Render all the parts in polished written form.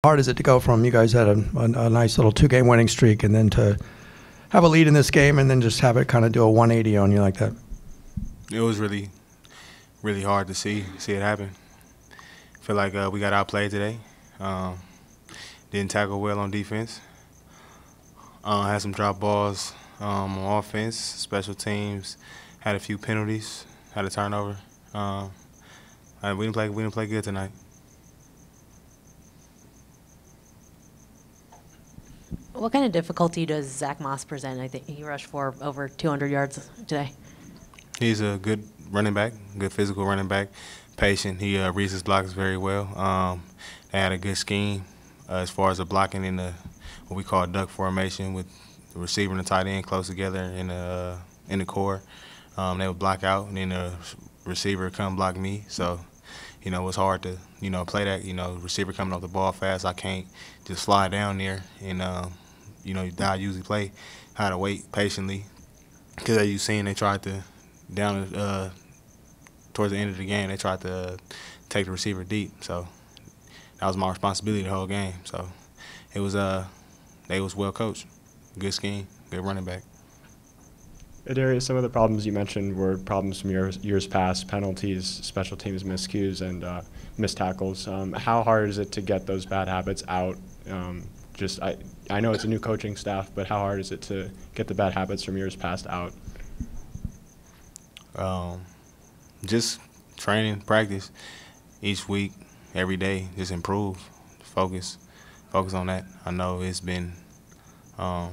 Hard is it to go from you guys had a nice little 2-game winning streak and then to have a lead in this game and then just have it kind of do a 180 on you like that? It was really hard to see it happen. I feel like we got outplayed today. Didn't tackle well on defense. Had some drop balls on offense. Special teams had a few penalties. Had a turnover. We didn't play good tonight. What kind of difficulty does Zach Moss present? I think he rushed for over 200 yards today. He's a good running back, good physical running back, patient. He reads his blocks very well. They had a good scheme as far as the blocking in the what we call duck formation with the receiver and the tight end close together in the core. They would block out, and then the receiver would come block me. So, it was hard to, play that. Receiver coming off the ball fast. I can't just slide down there and, I usually play. I had to wait patiently because as you've seen, they tried to towards the end of the game, they tried to take the receiver deep. So that was my responsibility the whole game. So it was they was well coached, good scheme, good running back. Darius, some of the problems you mentioned were problems from years past, penalties, special teams miscues, and missed tackles. How hard is it to get those bad habits out? I know it's a new coaching staff, but how hard is it to get the bad habits from years past out? Just training, practice each week, every day, just improve, focus on that. I know it's been a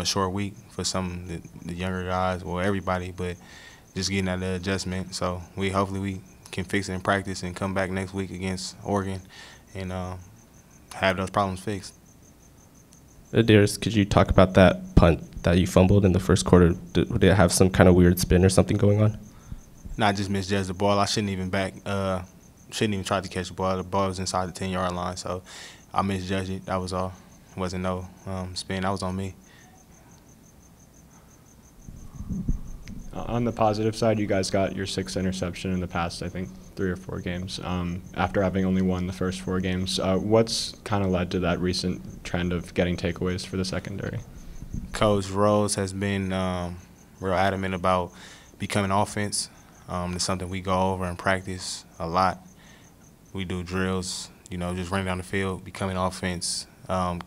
short week for some of the younger guys, or everybody, but just getting that adjustment. So hopefully we can fix it in practice and come back next week against Oregon and have those problems fixed. Darius, could you talk about that punt that you fumbled in the first quarter? Did it have some kind of weird spin or something going on? Not just misjudged the ball. I shouldn't even try to catch the ball. The ball was inside the 10-yard line, so I misjudged it. That was all. It wasn't no spin. That was on me. On the positive side, you guys got your 6th interception in the past, I think, 3 or 4 games, after having only won the first 4 games. What's kind of led to that recent trend of getting takeaways for the secondary? Coach Rose has been real adamant about becoming offense. It's something we go over and practice a lot. We do drills, just running down the field, becoming offense. That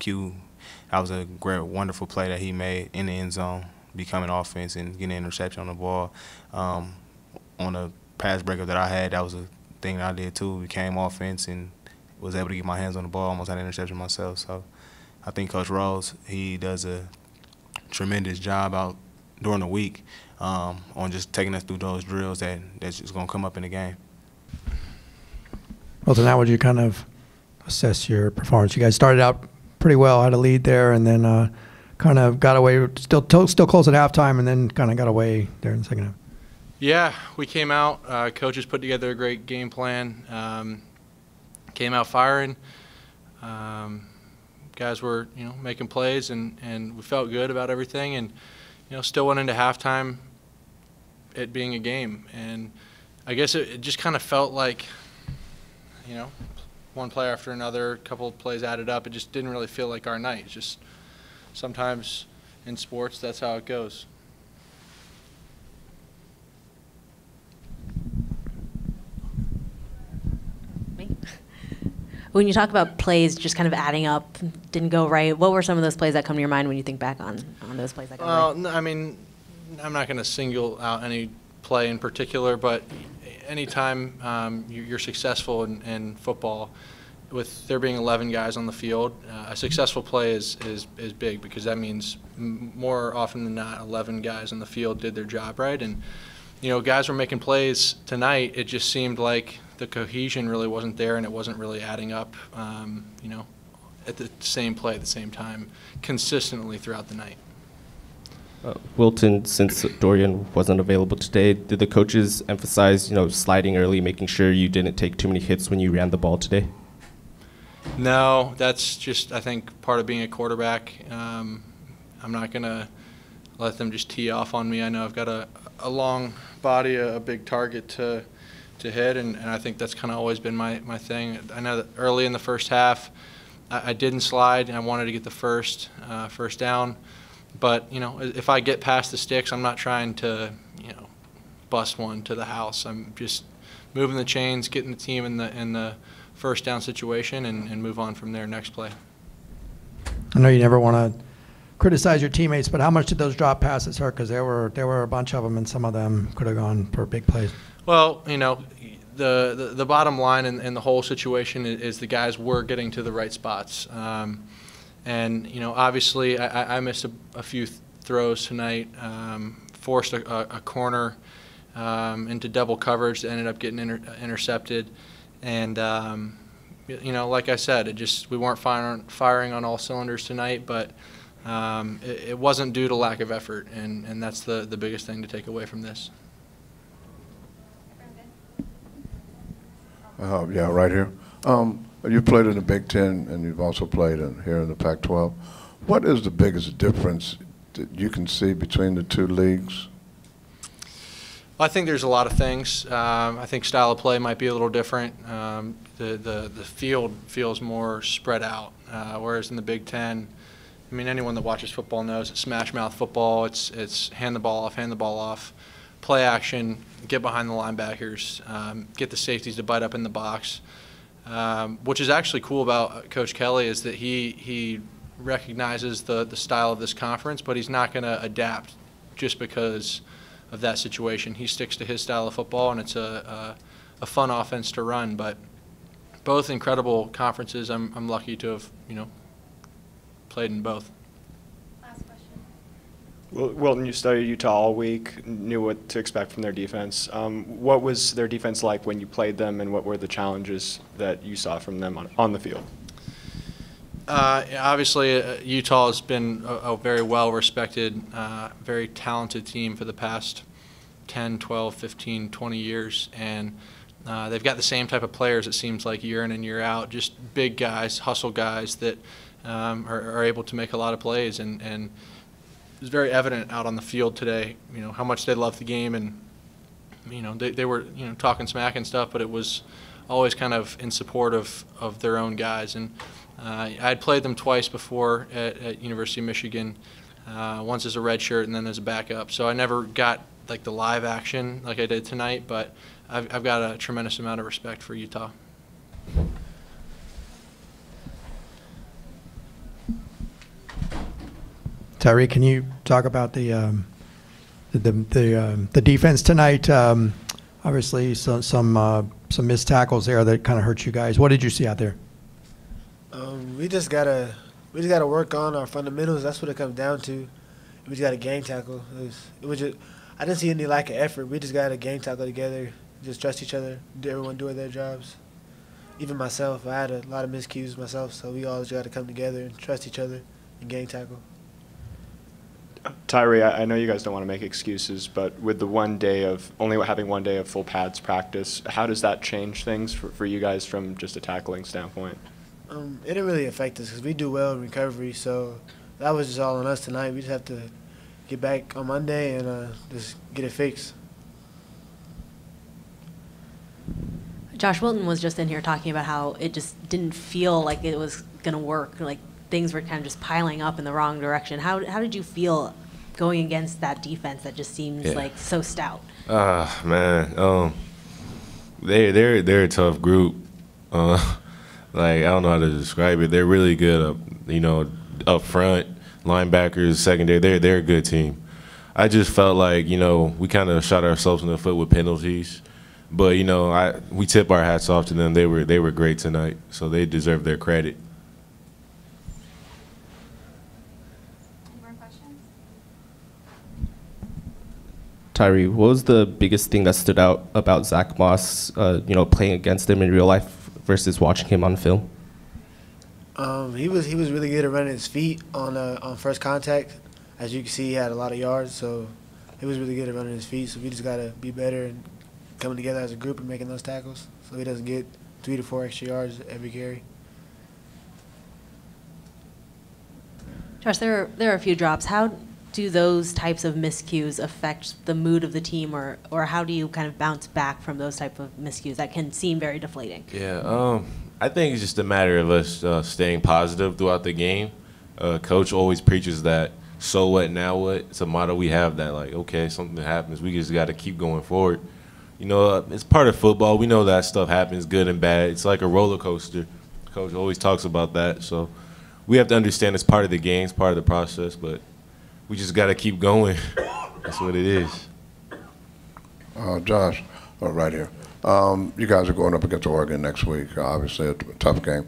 was a great, wonderful play that he made in the end zone, becoming offense and getting an interception on the ball. On a pass breakup that I had, that was a thing that I did too. Became offense and was able to get my hands on the ball, almost had an interception myself. So I think Coach Rose, he does a tremendous job out during the week on just taking us through those drills that's just going to come up in the game. Well, so now would you kind of assess your performance? You guys started out pretty well, had a lead there, and then kind of got away, still close at halftime, and then kind of got away there in the second half. Yeah, we came out. Coaches put together a great game plan. Came out firing. Guys were, making plays, and we felt good about everything. And still went into halftime, it being a game. And I guess it just kind of felt like, one play after another, a couple of plays added up. It just didn't really feel like our night. It's just sometimes in sports, that's how it goes. When you talk about plays just kind of adding up, didn't go right, what were some of those plays that come to your mind when you think back on those plays that go right? Well, I mean, I'm not going to single out any play in particular, but anytime you're successful in football, with there being 11 guys on the field, a successful play is big, because that means more often than not 11 guys on the field did their job right. And guys were making plays tonight. It just seemed like the cohesion really wasn't there, and it wasn't really adding up, at the same play at the same time consistently throughout the night. Wilton, since Dorian wasn't available today, did the coaches emphasize, sliding early, making sure you didn't take too many hits when you ran the ball today? No, that's just, I think, part of being a quarterback. I'm not going to let them just tee off on me. I know I've got a long body, a big target to hit, and I think that's kind of always been my thing. I know that early in the first half, I didn't slide, and I wanted to get the first down. But, you know, if I get past the sticks, I'm not trying to, you know, bust one to the house. I'm just moving the chains, getting the team in the first down situation, and move on from there next play. I know you never want to criticize your teammates, but how much did those drop passes hurt? Because there were a bunch of them, and some of them could have gone for big plays. Well, you know, the bottom line in the whole situation is the guys were getting to the right spots. And, you know, obviously I missed a few throws tonight, forced a corner into double coverage that ended up getting intercepted. And, you know, like I said, we weren't firing on all cylinders tonight, but it wasn't due to lack of effort, and that's the biggest thing to take away from this. Yeah, right here. You played in the Big Ten, and you've also played here in the Pac-12. What is the biggest difference that you can see between the two leagues? Well, I think there's a lot of things. I think style of play might be a little different. The field feels more spread out, whereas in the Big Ten, I mean, anyone that watches football knows it's smash mouth football. It's hand the ball off, play action, get behind the linebackers, get the safeties to bite up in the box. Which is actually cool about Coach Kelly is that he recognizes the style of this conference, but he's not going to adapt just because of that situation. He sticks to his style of football, and it's a fun offense to run. But both incredible conferences. I'm lucky to have, you know, played in both. Last question. Well, Wilton, you studied Utah all week, knew what to expect from their defense. What was their defense like when you played them, and what were the challenges that you saw from them on the field? Obviously, Utah has been a very well-respected, very talented team for the past 10, 12, 15, 20 years. And they've got the same type of players, it seems like, year in and year out, just big guys, hustle guys that are able to make a lot of plays. And it was very evident out on the field today, you know, how much they love the game. And, you know, they were, you know, talking smack and stuff, but it was always kind of in support of their own guys. And I had played them twice before at University of Michigan, once as a redshirt and then as a backup. So I never got like the live action like I did tonight, but I've got a tremendous amount of respect for Utah. Tyree, can you talk about the defense tonight? Obviously, some missed tackles there that kind of hurt you guys. What did you see out there? We just gotta work on our fundamentals. That's what it comes down to. We just gotta gang tackle. It was just, I didn't see any lack of effort. We just gotta gang tackle together. Just trust each other. Everyone doing their jobs. Even myself, I had a lot of miscues myself. So we always gotta come together and trust each other and gang tackle. Tyree, I know you guys don't want to make excuses, but with the only having 1 day of full pads practice, how does that change things for you guys from just a tackling standpoint? It didn't really affect us because we do well in recovery, so that was just all on us tonight. We just have to get back on Monday and just get it fixed. Josh Wilton was just in here talking about how it just didn't feel like it was going to work, like things were kind of just piling up in the wrong direction. How did you feel going against that defense that just seems like so stout? Man, they're a tough group. Like, I don't know how to describe it. They're really good up front, linebackers, secondary. They're a good team. I just felt like, we kind of shot ourselves in the foot with penalties. But, we tip our hats off to them. They were great tonight, so they deserve their credit. Any more questions? Tyree, what was the biggest thing that stood out about Zach Moss, playing against him in real life versus watching him on film? He was really good at running his feet on first contact. As you can see, he had a lot of yards, so he was really good at running his feet. So we just got to be better and coming together as a group and making those tackles so he doesn't get 3 to 4 extra yards every carry. Josh, there are a few drops. How do those types of miscues affect the mood of the team, or how do you kind of bounce back from those type of miscues that can seem very deflating? Yeah, I think it's just a matter of us staying positive throughout the game. Coach always preaches that, so what, now what? It's a motto we have that, like, okay, something happens, we just got to keep going forward. You know, it's part of football. We know that stuff happens, good and bad. It's like a roller coaster. Coach always talks about that. So we have to understand it's part of the game, it's part of the process, but we just got to keep going. That's what it is. Josh, right here. You guys are going up against Oregon next week, obviously a tough game.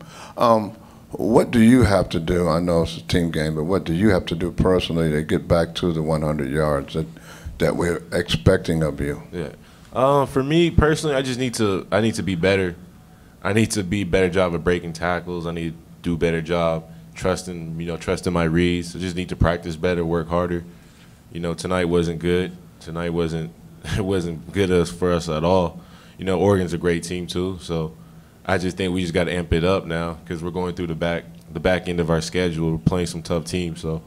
What do you have to do? I know it's a team game, but what do you have to do personally to get back to the 100 yards that we're expecting of you? Yeah. For me personally, I need to be better. I need to be better job of breaking tackles. I need to do a better job trusting my reads. I just need to practice better, work harder. You know, tonight wasn't good. Tonight wasn't good for us at all. You know, Oregon's a great team too, so I just think we just got to amp it up now because we're going through the back end of our schedule. We're playing some tough teams, so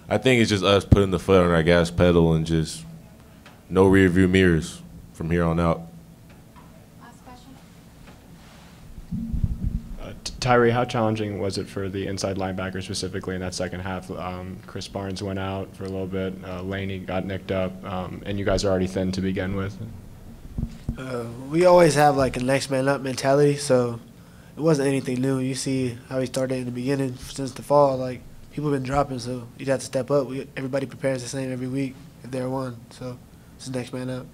I think it's just us putting the foot on our gas pedal and just no rearview mirrors from here on out. Last question. Tyree, how challenging was it for the inside linebacker specifically in that second half? Chris Barnes went out for a little bit. Laney got nicked up, and you guys are already thin to begin with. We always have like a next man up mentality, so it wasn't anything new. You see how he started in the beginning since the fall. Like people have been dropping, so you'd have to step up. Everybody prepares the same every week if they're one. So it's next man up.